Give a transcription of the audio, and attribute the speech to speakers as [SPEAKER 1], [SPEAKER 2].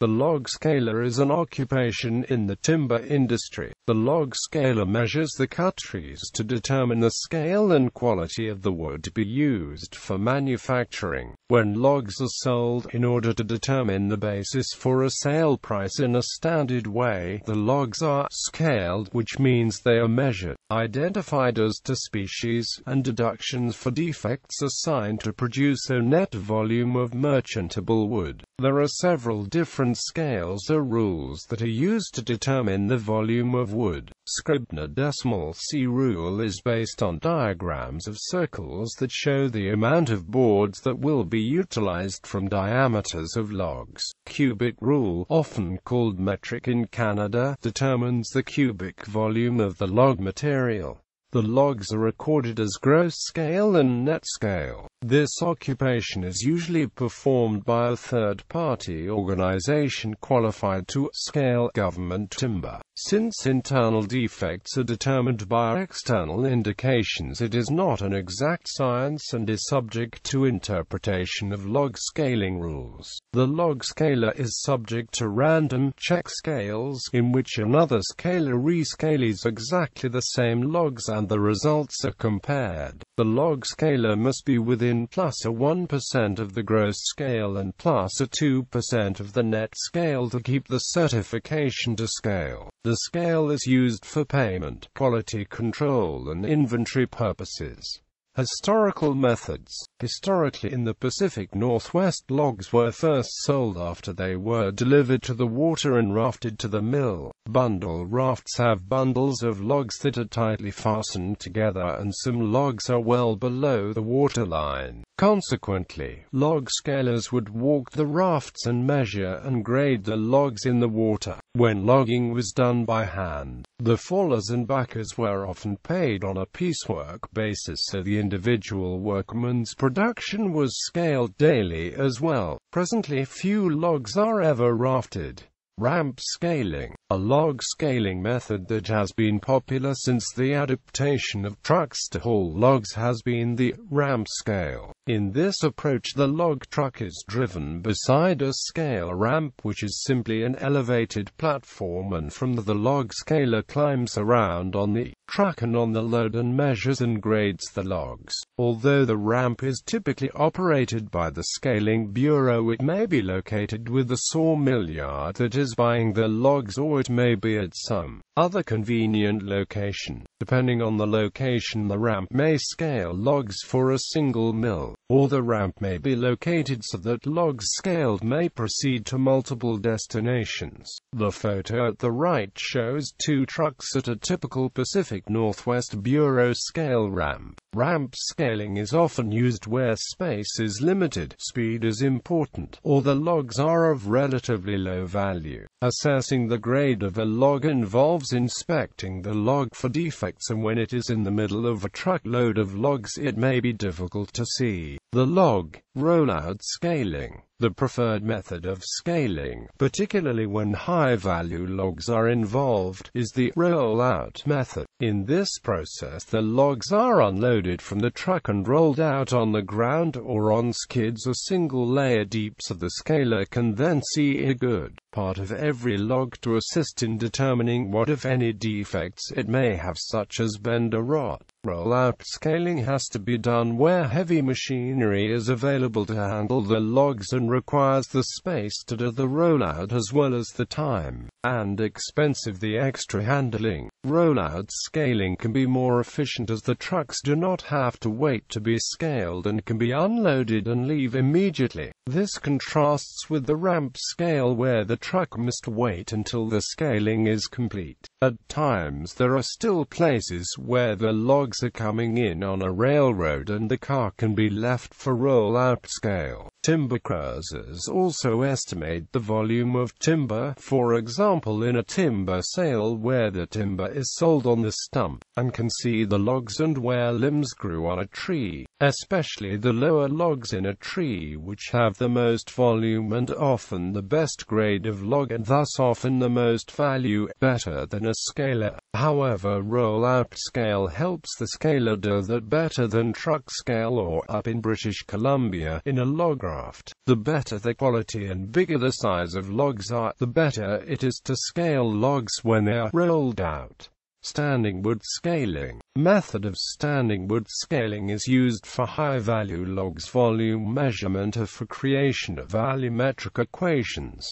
[SPEAKER 1] The log scaler is an occupation in the timber industry. The log scaler measures the cut trees to determine the scale and quality of the wood to be used for manufacturing. When logs are sold, in order to determine the basis for a sale price in a standard way, the logs are scaled, which means they are measured, identified as to species, and deductions for defects assigned to produce a net volume of merchantable wood. There are several different scales or rules that are used to determine the volume of wood. Scribner decimal C rule is based on diagrams of circles that show the amount of boards that will be utilized from diameters of logs. Cubic rule, often called metric in Canada, determines the cubic volume of the log material. The logs are recorded as gross scale and net scale. This occupation is usually performed by a third-party organization qualified to scale government timber. Since internal defects are determined by external indications, it is not an exact science and is subject to interpretation of log scaling rules. The log scaler is subject to random check scales, in which another scaler rescales exactly the same logs and the results are compared. The log scaler must be within plus a 1% of the gross scale and plus a 2% of the net scale to keep the certification to scale. The scale is used for payment, quality control and inventory purposes. Historical methods. Historically in the Pacific Northwest, logs were first sold after they were delivered to the water and rafted to the mill. Bundle rafts have bundles of logs that are tightly fastened together, and some logs are well below the waterline. Consequently, log scalers would walk the rafts and measure and grade the logs in the water. When logging was done by hand, the fallers and backers were often paid on a piecework basis, so the individual workman's production was scaled daily as well. Presently few logs are ever rafted. Ramp scaling, a log scaling method that has been popular since the adaptation of trucks to haul logs, has been the ramp scale. In this approach, the log truck is driven beside a scale ramp, which is simply an elevated platform, and from the log scaler climbs around on the truck and on the load and measures and grades the logs. Although the ramp is typically operated by the scaling bureau, it may be located with the sawmill yard that is buying the logs, or it may be at some other convenient location. Depending on the location, the ramp may scale logs for a single mill, or the ramp may be located so that logs scaled may proceed to multiple destinations. The photo at the right shows two trucks at a typical Pacific Northwest Bureau scale ramp. Ramp scaling is often used where space is limited, speed is important, or the logs are of relatively low value. Assessing the grade of a log involves inspecting the log for defects, and when it is in the middle of a truckload of logs, it may be difficult to see the log. Rollout scaling. The preferred method of scaling, particularly when high-value logs are involved, is the roll-out method. In this process, the logs are unloaded from the truck and rolled out on the ground or on skids a single layer deep, so the scaler can then see a good part of every log to assist in determining what, if any, defects it may have, such as bend or rot. Roll-out scaling has to be done where heavy machinery is available to handle the logs and requires the space to do the rollout as well as the time and expense of the extra handling. Rollout scaling can be more efficient as the trucks do not have to wait to be scaled and can be unloaded and leave immediately. This contrasts with the ramp scale, where the truck must wait until the scaling is complete. At times there are still places where the logs are coming in on a railroad and the car can be left for roll-out scale. Timber cruisers also estimate the volume of timber, for example in a timber sale where the timber is sold on the stump, and can see the logs and where limbs grew on a tree, especially the lower logs in a tree, which have the most volume and often the best grade of log, and thus often the most value, better than a scaler. However, roll-out scale helps the scaler do that better than truck scale, or up in British Columbia, in a log craft. The better the quality and bigger the size of logs are, the better it is to scale logs when they are rolled out. Standing wood scaling. Method of standing wood scaling is used for high-value logs volume measurement or for creation of volumetric equations.